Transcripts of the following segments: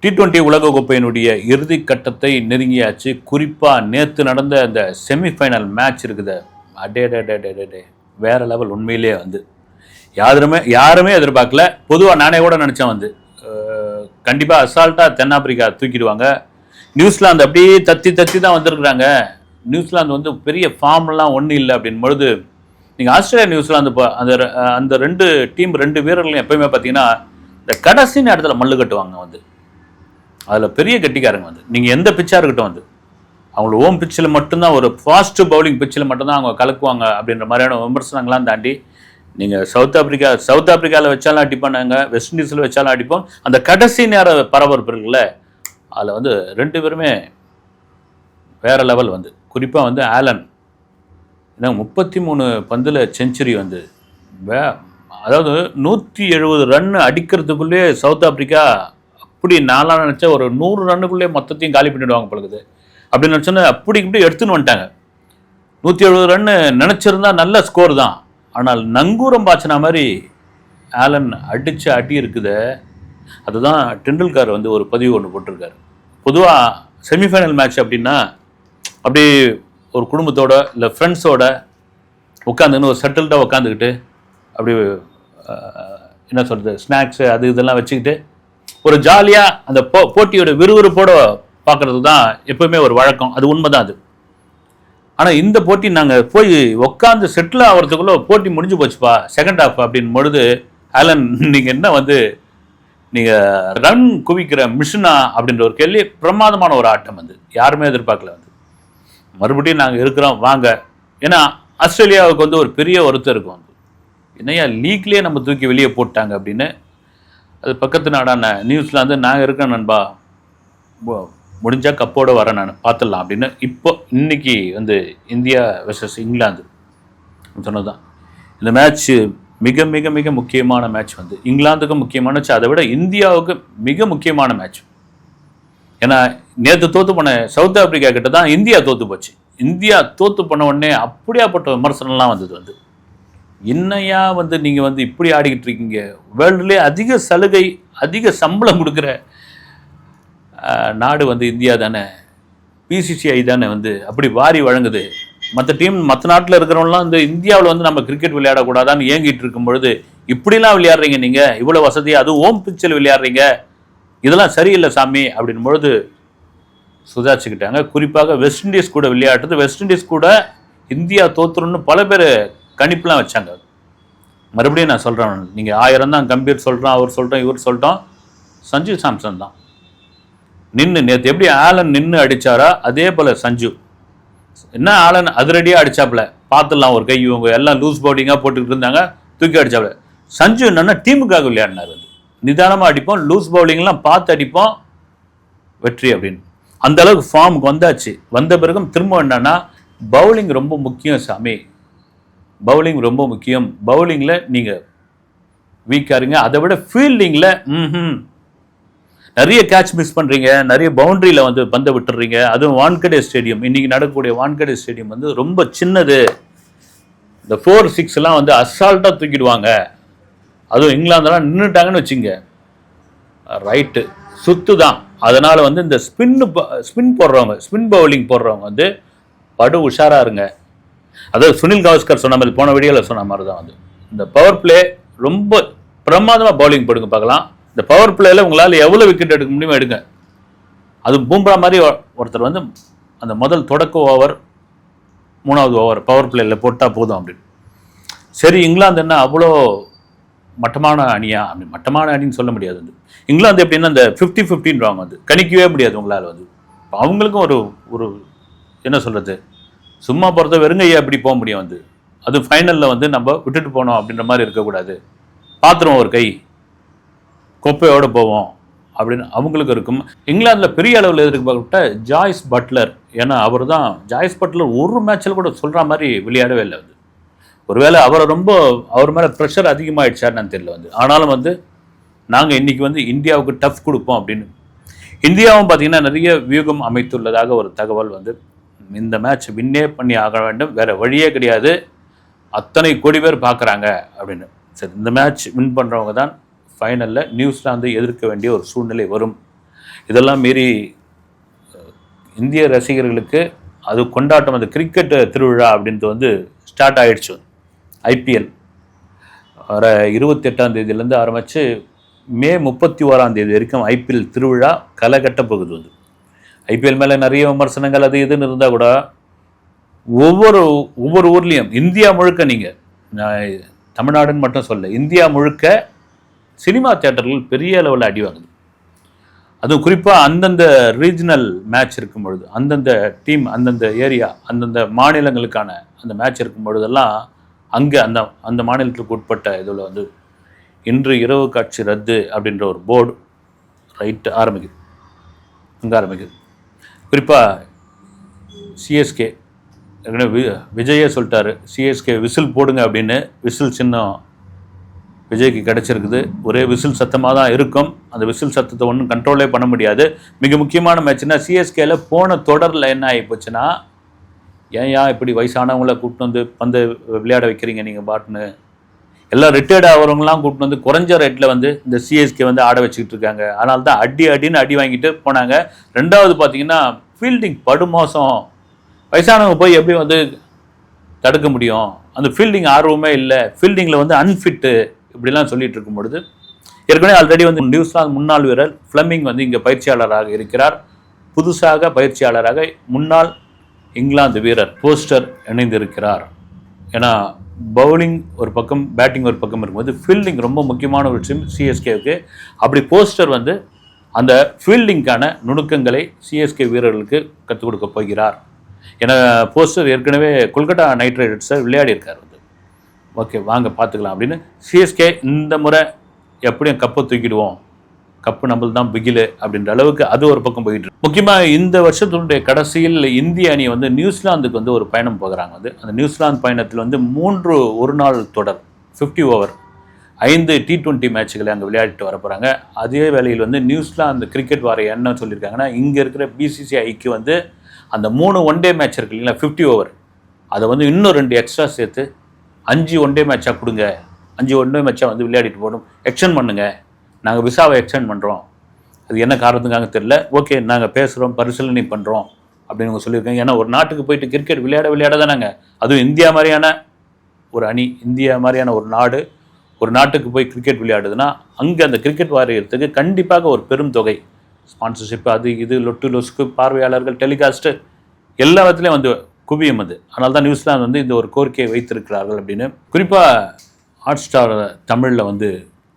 T20 உலகக்கோப்பையினுடைய இறுதி கட்டத்தை நெருங்கியாச்சு. குறிப்பாக நேற்று நடந்த அந்த செமிஃபைனல் மேட்ச் இருக்குது, அடே வேற லெவல். உண்மையிலேயே வந்து யாருமே எதிர்பார்க்கல. பொதுவாக நானே கூட நினச்சேன் வந்து கண்டிப்பாக அசால்ட்டாக தென்னாப்பிரிக்கா தூக்கிடுவாங்க. நியூசிலாந்து அப்படியே தத்தி தான் வந்திருக்கிறாங்க. நியூசிலாந்து வந்து பெரிய ஃபார்ம்லாம் ஒன்றும் இல்லை அப்படின்னு பொழுது, நீங்கள் ஆஸ்திரேலியா நியூசிலாந்து அந்த ரெண்டு வீரர்களையும் எப்பயுமே பார்த்தீங்கன்னா இந்த கடைசி நேரத்தில் மல்லு கட்டுவாங்க வந்து. அதில் பெரிய கெட்டிக்காரங்க வந்து நீங்கள் எந்த பிச்சாக இருக்கட்டும் வந்து அவங்கள ஓம் பிச்சில் மட்டும்தான், ஒரு ஃபாஸ்ட் பவுலிங் பிச்சில் மட்டும்தான் அவங்க கலக்குவாங்க அப்படின்ற மாதிரியான விமர்சனங்கள்லாம் தாண்டி, நீங்கள் சவுத் ஆப்பிரிக்காவில் வச்சாலும் அடிப்பானாங்க, வெஸ்ட் இண்டீஸில் வச்சாலும் அடிப்போம். அந்த கடைசி நேர பரபரப்பு இருக்குல்ல, அதில் வந்து ரெண்டு பேருமே வேற லெவல் வந்து. குறிப்பாக வந்து ஆலன் 33 பந்தில் செஞ்சுரி வந்து, அதாவது 170 ரன் அடிக்கிறதுக்குள்ளே சவுத் ஆப்பிரிக்கா அப்படி நான்லாம் நினச்சா ஒரு 100 ரன்னுக்குள்ளே மொத்தத்தையும் காலி பண்ணிவிடுவாங்க பழகுது அப்படின்னு நினச்சோன்னா அப்படி இப்படி எடுத்துன்னு வந்துட்டாங்க. 170 ரன்னு நினச்சிருந்தா நல்ல ஸ்கோர் தான். ஆனால் நங்கூரம் பாய்ச்சினா மாதிரி ஆலன் அடித்த அடி இருக்குது. அதுதான் டெண்டுல்கர் வந்து ஒரு பதிவு ஒன்று போட்டிருக்காரு. பொதுவாக செமிஃபைனல் மேட்ச் அப்படின்னா அப்படி ஒரு குடும்பத்தோட இல்லை ஃப்ரெண்ட்ஸோட உட்காந்துன்னு ஒரு செட்டில்டாக உட்காந்துக்கிட்டு அப்படி என்ன சொல்கிறது, ஸ்நாக்ஸு அது இதெல்லாம் வச்சுக்கிட்டு ஒரு ஜாலியாக அந்த போட்டியோட விறுவிறுப்போட பார்க்குறது தான் எப்பவுமே ஒரு வழக்கம். அது உண்மைதான் அது. ஆனால் இந்த போட்டி நாங்கள் போய் உட்காந்து செட்டில் ஆகிறதுக்குள்ளே போட்டி முடிஞ்சு போச்சுப்பா, செகண்ட் ஹாஃப் அப்படின்னு பொழுது, ஆலன் நீங்கள் என்ன வந்து நீங்கள் ரன் குவிக்கிற மிஷினா அப்படின்ற ஒரு கேள்வி. பிரமாதமான ஒரு ஆட்டம் வந்து யாருமே எதிர்பார்க்கல வந்து. மறுபடியும் நாங்கள் இருக்கிறோம் வாங்க. ஏன்னா ஆஸ்திரேலியாவுக்கு வந்து ஒரு பெரிய ஒருத்தர் இருக்கும் வந்து, என்னையா லீக்லேயே நம்ம தூக்கி வெளியே போட்டாங்க அப்படின்னு. அது பக்கத்து நாடான நியூசிலாந்து நாங்கள் இருக்கேன் நண்பா, முடிஞ்சால் கப்போடு வரேன் நான் பார்த்துடலாம் அப்படின்னு. இன்னைக்கு வந்து இந்தியா வெர்சஸ் இங்கிலாந்து சொன்னதுதான் இந்த மேட்ச்சு மிக மிக மிக முக்கியமான மேட்ச் வந்து. இங்கிலாந்துக்கு முக்கியமான மேட்ச், அதை விட இந்தியாவுக்கு மிக முக்கியமான மேட்ச். ஏன்னா நேற்று தோற்று போன சவுத் ஆப்பிரிக்கா கிட்ட தான் இந்தியா தோற்று போச்சு. இந்தியா தோற்று பண்ண உடனே அப்படியாப்பட்ட விமர்சனம்லாம் வந்தது வந்து, இன்னையா வந்து நீங்கள் வந்து இப்படி ஆடிக்கிட்டு இருக்கீங்க, வேர்ல்டுலேயே அதிக சலுகை அதிக சம்பளம் கொடுக்குற நாடு வந்து இந்தியா தானே, பிசிசிஐ தானே வந்து அப்படி வாரி வழங்குது. மற்ற நாட்டில் இருக்கிறவங்களாம் வந்து இந்தியாவில் வந்து நம்ம கிரிக்கெட் விளையாடக்கூடாதான்னு ஏங்கிட்டு இருக்கும் பொழுது, இப்படிலாம் விளையாடுறீங்க நீங்கள், இவ்வளோ வசதியாக, அதுவும் ஓம் பிச்சில் விளையாடுறீங்க, இதெல்லாம் சரியில்லை சாமி அப்படின் பொழுது சுதாரிச்சுக்கிட்டாங்க. குறிப்பாக வெஸ்ட் இண்டீஸ் கூட விளையாடுறது, வெஸ்ட் இண்டீஸ் கூட இந்தியா தோற்றுருன்னு பல பேர் கணிப்புலாம் வச்சாங்க. மறுபடியும் நான் சொல்கிறேன், நீங்கள் 1000 தான் கம்பீர் சொல்கிறோம், அவர் சொல்கிறோம், இவர் சொல்லிட்டோம், சஞ்சு சாம்சன் தான் நேற்று எப்படி ஆலன் நின்று அடித்தாரா அதே போல் சஞ்சு என்ன ஆலன் அதிரடியாக அடித்தாப்புல பார்த்துடலாம். ஒரு கை இவங்க எல்லாம் லூஸ் பவுலிங்காக போட்டுக்கிட்டு இருந்தாங்க, தூக்கி அடித்தாப்புல. சஞ்சு என்னன்னா டீமுக்காக விளையாடினார் வந்து, நிதானமாக அடிப்போம், லூஸ் பவுலிங்லாம் பார்த்து அடிப்போம், வெற்றி அப்படின்னு. அந்த அளவுக்கு ஃபார்முக்கு வந்தாச்சு. வந்த பிறகும் திரும்ப என்னன்னா பவுலிங் ரொம்ப முக்கியம் சாமி, பவுலிங் ரொம்ப முக்கியம். பவுலிங்கில் நீங்கள் வீக்காக இருங்க, அதை விட ஃபீல்டிங்கில் நிறைய கேட்ச் மிஸ் பண்ணுறீங்க, நிறைய பவுண்டரியில் வந்து பந்தை விட்டுறீங்க. அதுவும் வான்கடே ஸ்டேடியம், இன்றைக்கி நடக்கக்கூடிய வான்கடே ஸ்டேடியம் வந்து ரொம்ப சின்னது. இந்த 4-6 வந்து அசால்ட்டாக தூக்கிடுவாங்க. அதுவும் இங்கிலாந்தெல்லாம் நின்றுட்டாங்கன்னு வச்சுங்க, ரைட்டு சுத்து தான். அதனால் வந்து இந்த ஸ்பின் போடுறவங்க, ஸ்பின் பவுலிங் போடுறவங்க வந்து படு உஷாராக இருங்க. அதாவது சுனில் கவாஸ்கர் சொன்ன மாதிரி, போன வீடியோவில் சொன்ன மாதிரி தான் வந்து, இந்த பவர் பிளே ரொம்ப பிரமாதமாக பவுலிங் போடுங்க பார்க்கலாம். இந்த பவர் பிளேயில் உங்களால் எவ்வளோ விக்கெட் எடுக்க முடியுமோ எடுங்க. அது பூம்ரா மாதிரி ஒருத்தர் வந்து அந்த முதல் தொடக்க ஓவர் 3வது ஓவர் பவர் பிளேயில் போட்டால் போதும் அப்படின்னு. சரி, இங்கிலாந்து என்ன அவ்வளோ மட்டமான அணியா அப்படி? மட்டமான அணின்னு சொல்ல முடியாது வந்து. இங்கிலாந்து எப்படின்னா இந்த 50-50ன்றாங்க வந்து, கணிக்கவே முடியாது உங்களால் வந்து. அவங்களுக்கும் ஒரு என்ன சொல்கிறது, சும்மா போகிறத வெறுங்கையை அப்படி போக முடியும் வந்து. அது ஃபைனலில் வந்து நம்ம விட்டுட்டு போனோம் அப்படின்ற மாதிரி இருக்கக்கூடாது. பார்த்துருவோம் ஒரு கை கொப்பையோடு போவோம் அப்படின்னு அவங்களுக்கு இருக்கும். இங்கிலாந்தில் பெரிய அளவில் எதிர்பார்க்கப்பட்ட ஜாய்ஸ் பட்லர், ஏன்னா அவர் தான் ஜாய்ஸ் பட்லர் ஒரு மேட்ச்சில் கூட சொல்கிற மாதிரி விளையாடவே இல்லை வந்து. ஒருவேளை அவர் மேலே ப்ரெஷர் அதிகமாகிடுச்சாருன்னு தெரியல வந்து. ஆனாலும் வந்து நாங்கள் இன்றைக்கி வந்து இந்தியாவுக்கு டஃப் கொடுப்போம் அப்படின்னு. இந்தியாவும் பார்த்திங்கன்னா நிறைய வியூகம் அமைத்துள்ளதாக ஒரு தகவல் வந்து. இந்த மேட்ச் வின்னே பண்ணி ஆக வேண்டும், வேறு வழியே கிடையாது, அத்தனை கோடி பேர் பார்க்குறாங்க அப்படின்னு. சரி, இந்த மேட்ச் வின் பண்ணுறவங்க தான் ஃபைனலில் நியூசிலாந்து எதிர்க்க வேண்டிய ஒரு சூழ்நிலை வரும். இதெல்லாம் மீறி இந்திய ரசிகர்களுக்கு அது கொண்டாட்டம், அந்த கிரிக்கெட் திருவிழா அப்படின்றது வந்து ஸ்டார்ட் ஆகிடுச்சு. ஐபிஎல் வர 28ஆம் தேதியிலேருந்து ஆரம்பித்து மே 31ஆம் தேதி வரைக்கும் ஐபிஎல் திருவிழா களை கட்ட போகுது. வந்து ஐபிஎல் மேலே நிறைய விமர்சனங்கள் அது இதுன்னு இருந்தால் கூட ஒவ்வொரு ஊர்லேயும் இந்தியா முழுக்க, நீங்கள் நான் தமிழ்நாடுன்னு மட்டும் சொல்ல, இந்தியா முழுக்க சினிமா தியேட்டர்கள் பெரிய அளவில் அடி வாங்குது. அதுவும் குறிப்பாக அந்தந்த ரீஜனல் மேட்ச் இருக்கும் பொழுது, அந்தந்த டீம், அந்தந்த ஏரியா, அந்தந்த மாநிலங்களுக்கான அந்த மேட்ச் இருக்கும் பொழுதெல்லாம் அங்கே அந்த மாநிலத்துக்கு உட்பட்ட இதில் வந்து இன்று இரவு காட்சி ரத்து அப்படின்ற ஒரு போர்டு ரைட்டு ஆரம்பிக்குது. குறிப்பாக சிஎஸ்கே விஜயே சொல்லிட்டாரு, சிஎஸ்கே விசில் போடுங்க அப்படின்னு. விசில் சின்னம் விஜய்க்கு கிடச்சிருக்குது. ஒரே விசில் சத்தமாக தான் இருக்கும். அந்த விசில் சத்தத்தை ஒன்றும் கண்ட்ரோலே பண்ண முடியாது. மிக முக்கியமான மேட்ச்னா சிஎஸ்கேல போன தொடரில் என்ன ஆகி போச்சுன்னா, ஏன் இப்படி வயசானவங்கள கூப்பிட்டு வந்து பந்து விளையாட வைக்கிறீங்க நீங்கள் பாட்டுன்னு, எல்லாம் ரிட்டையர்ட் ஆகிறவங்களாம் கூப்பிட்டு வந்து குறைஞ்ச ரேட்டில் வந்து இந்த சிஎஸ்கே வந்து ஆட வச்சுக்கிட்டு இருக்காங்க. அதனால தான் அடின்னு அடி வாங்கிட்டு போனாங்க. ரெண்டாவது பார்த்தீங்கன்னா ஃபீல்டிங் படுமோசம். வயசானவங்க போய் எப்படி வந்து தடுக்க முடியும்? அந்த ஃபீல்டிங் ஆர்வமே இல்லை, ஃபீல்டிங்கில் வந்து அன்ஃபிட்டு இப்படிலாம் சொல்லிட்டு இருக்கும் பொழுது, ஏற்கனவே ஆல்ரெடி வந்து நியூசிலாந்து முன்னாள் வீரர் ஃப்ளெமிங் வந்து இங்கே பயிற்சியாளராக இருக்கிறார். புதுசாக பயிற்சியாளராக முன்னாள் இங்கிலாந்து வீரர் போஸ்டர் இணைந்திருக்கிறார். ஏன்னா பவுலிங் ஒரு பக்கம், பேட்டிங் ஒரு பக்கம் இருக்கும்போது ஃபீல்டிங் ரொம்ப முக்கியமான ஒரு விஷயம் சிஎஸ்கேவுக்கு. அப்படி போஸ்டர் வந்து அந்த ஃபீல்டிங்கான நுணுக்கங்களை சிஎஸ்கே வீரர்களுக்கு கற்றுக் கொடுக்க போகிறார். ஏன்னா போஸ்டர் ஏற்கனவே கொல்கட்டா நைட் ரைடர்ஸை விளையாடி இருக்கார். வந்து ஓகே வாங்க பார்த்துக்கலாம் அப்படின்னு. சிஎஸ்கே இந்த முறை எப்படியும் கப்பை தூக்கிடுவோம், கப்பு நம்மளது தான் பிகிலு அப்படின்ற அளவுக்கு அது ஒரு பக்கம் போயிட்டு இருக்கு. முக்கியமாக இந்த வருஷத்தினுடைய கடைசியில் இந்திய அணி வந்து நியூசிலாந்துக்கு வந்து ஒரு பயணம் போகிறாங்க. வந்து அந்த நியூசிலாந்து பயணத்தில் வந்து 3 ஒரு நாள் தொடர் 50 ஓவர் 5 T20 மேட்சுகளை அங்கே விளையாடிட்டு வர போகிறாங்க. அதே வேளையில் வந்து நியூசிலாந்து கிரிக்கெட் வாரியம் என்ன சொல்லியிருக்காங்கன்னா, இங்கே இருக்கிற பிசிசிஐக்கு வந்து அந்த 3 ஒன் டே மேட்ச் இருக்கு இல்லைங்களா 50 ஓவர், அதை வந்து இன்னும் 2 எக்ஸ்ட்ரா சேர்த்து 5 ஒன் டே மேட்சாக கொடுங்க, 5 ஒன் டே மேட்சாக வந்து விளையாடிட்டு போகணும், எக்ஸ்டெண்ட் பண்ணுங்க, நாங்கள் விசாவை எக்ஸ்டெண்ட் பண்ணுறோம், அது என்ன காரணத்துக்காக தெரியல, ஓகே நாங்கள் பேசுகிறோம், பரிசீலனை பண்ணுறோம் அப்படின்னு அவங்க சொல்லியிருக்காங்க. ஏன்னா ஒரு நாட்டுக்கு போயிட்டு கிரிக்கெட் விளையாட தான் நாங்கள், அதுவும் இந்தியா மாதிரியான ஒரு அணி, இந்தியா மாதிரியான ஒரு நாடு ஒரு நாட்டுக்கு போய் கிரிக்கெட் விளையாடுதுன்னா அங்கே அந்த கிரிக்கெட் வாரியத்துக்கு கண்டிப்பாக ஒரு பெரும் தொகை ஸ்பான்சர்ஷிப், அது இது லொட்டு லொஸ்க்கு, பார்வையாளர்கள், டெலிகாஸ்ட்டு எல்லா விதத்துலேயும் வந்து குவியும். அது அதனால தான் நியூசிலாந்து வந்து இந்த ஒரு கோரிக்கையை வைத்திருக்கிறார்கள் அப்படின்னு. குறிப்பாக ஹாட் ஸ்டார் தமிழில் வந்து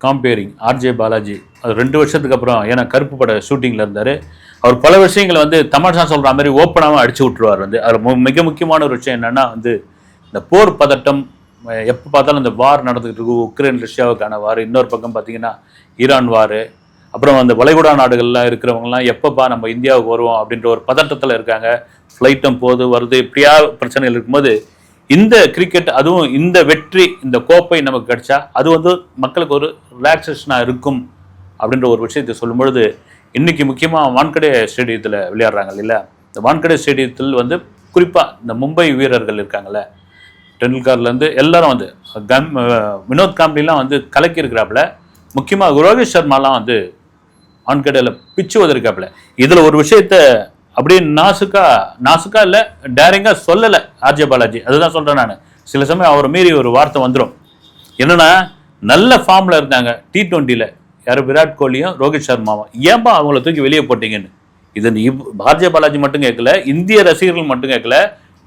காம்பேரிங் ஆர்ஜே பாலாஜி, அது 2 வருஷத்துக்கு அப்புறம், ஏன்னா கருப்பு பட ஷூட்டிங்கில் இருந்தார், அவர் பல விஷயங்களை வந்து தமாஷா சொல்கிற மாதிரி ஓப்பனாகவும் அடிச்சு விட்டுருவார். வந்து அதில் மிக முக்கியமான ஒரு விஷயம் என்னென்னா வந்து இந்த போர் பதட்டம், எப்போ பார்த்தாலும் இந்த வார் நடந்துகிட்டு இருக்கு, உக்ரைன் ரஷ்யாவுக்கான வார், இன்னொரு பக்கம் பார்த்தீங்கன்னா ஈரான் வார், அப்புறம் அந்த வளைகுடா நாடுகள்லாம் இருக்கிறவங்கலாம் எப்பப்பா நம்ம இந்தியாவுக்கு வருவோம் அப்படின்ற ஒரு பதட்டத்தில் இருக்காங்க. ஃப்ளைட்டும் போது வருது, இப்படியா பிரச்சனைகள் இருக்கும்போது இந்த கிரிக்கெட், அதுவும் இந்த வெற்றி, இந்த கோப்பை நமக்கு கிடைச்சா அது வந்து மக்களுக்கு ஒரு ரிலாக்ஸேஷனாக இருக்கும் அப்படின்ற ஒரு விஷயத்தை சொல்லும்பொழுது, இன்றைக்கி முக்கியமாக வான்கடே ஸ்டேடியத்தில் விளையாடுறாங்க இல்லையா, இந்த வான்கடே ஸ்டேடியத்தில் வந்து குறிப்பாக இந்த மும்பை வீரர்கள் இருக்காங்கள்ல, டெண்டுல்கர்லேருந்து எல்லாரும் வந்து வினோத் காம்ப்ளிலாம் வந்து கலக்கி இருக்கிறாப்புல, முக்கியமாக ரோஹித் சர்மாலாம் வந்து வான்கடையில் பிச்சுவது இருக்காப்புல. இதில் ஒரு விஷயத்த அப்படியே நாசுக்கா இல்லை டேரிங்காக சொல்லலை ஆர்ஜே பாலாஜி. அதுதான் சொல்கிறேன் நான். சில சமயம் அவரை மீறி ஒரு வார்த்தை வந்துடும். என்னென்னா, நல்ல ஃபார்மில் இருந்தாங்க T20யில் யாரும் விராட் கோலியும் ரோஹித் சர்மாவும், ஏன்பா அவங்கள தூக்கி வெளியே போட்டீங்கன்னு. இது ஆர்ஜே பாலாஜி மட்டும் கேட்கல, இந்திய ரசிகர்கள் மட்டும் கேட்கல,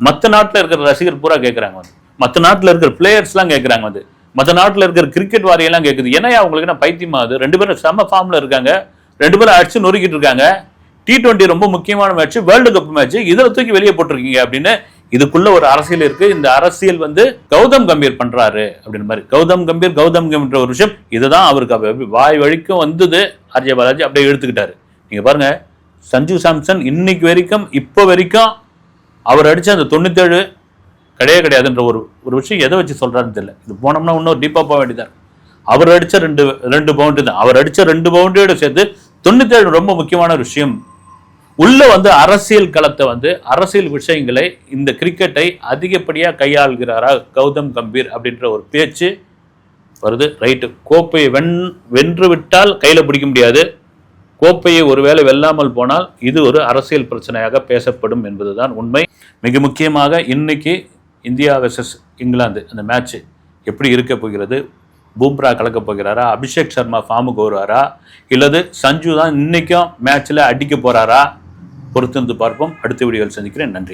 மற்ற நாட்டில் இருக்கிற ரசிகர் பூரா கேட்குறாங்க. வந்து மற்ற நாட்டில் இருக்கிற பிளேயர்ஸ்லாம் கேட்குறாங்க. வந்து மற்ற நாட்டில் இருக்கிற கிரிக்கெட் வாரியெல்லாம் கேட்குது, ஏன்னா அவங்களுக்கு என்ன பைத்தியமாகுது, 2 பேரும் செம்ம ஃபார்மில் இருக்காங்க, 2 பேரும் அடிச்சு நொறுக்கிட்டு இருக்காங்க, T20 ரொம்ப முக்கியமான மேட்ச், வேர்ல்டு கப் மேட்ச், இதில் தூக்கி வெளியே போட்டிருக்கீங்க அப்படின்னு. இதுக்குள்ள ஒரு அரசியல் இருக்கு. இந்த அரசியல் வந்து கௌதம் கம்பீர் பண்றாரு அப்படின்னு மாதிரி. கௌதம் கம்பீர் ஒரு விஷயம், இதுதான் அவருக்கு வாய் வழிக்கும் வந்தது. ஆர்ஜே பாலாஜி அப்படியே எடுத்துக்கிட்டாரு. நீங்க பாருங்க, சஞ்சு சாம்சன் இன்னைக்கு வரைக்கும், இப்போ வரைக்கும் அவர் அடிச்ச அந்த 97 கிடையாதுன்ற ஒரு விஷயம் எதை வச்சு சொல்றாருன்னு தெரியல. இது போனோம்னா இன்னும் டீப்பா போக வேண்டியதான். அவர் அடிச்ச ரெண்டு பவுண்டரி தான், அவர் அடிச்ச 2 பவுண்டரியோட சேர்த்து 97 ரொம்ப முக்கியமான ஒரு விஷயம். உள்ள வந்து அரசியல் களத்தை வந்து, அரசியல் விஷயங்களை, இந்த கிரிக்கெட்டை அதிகப்படியாக கையாளுகிறாரா கௌதம் கம்பீர் அப்படின்ற ஒரு பேச்சு வருது. ரைட்டு, கோப்பையை வென்று விட்டால் கையில் பிடிக்க முடியாது, கோப்பையை ஒருவேளை வெல்லாமல் போனால் இது ஒரு அரசியல் பிரச்சனையாக பேசப்படும் என்பதுதான் உண்மை. மிக முக்கியமாக இன்னைக்கு இந்தியா வெர்சஸ் இங்கிலாந்து அந்த மேட்ச் எப்படி இருக்க போகிறது? பூம்ரா கலக்க போகிறாரா? அபிஷேக் சர்மா ஃபார்முக்கு வருவாரா? இல்லது சஞ்சு தான் இன்னைக்கும் மேட்ச்சில் அடிக்க போகிறாரா? பொறுத்திருந்து பார்ப்போம். அடுத்த வீடியோவில் சந்திக்கிறேன். நன்றி.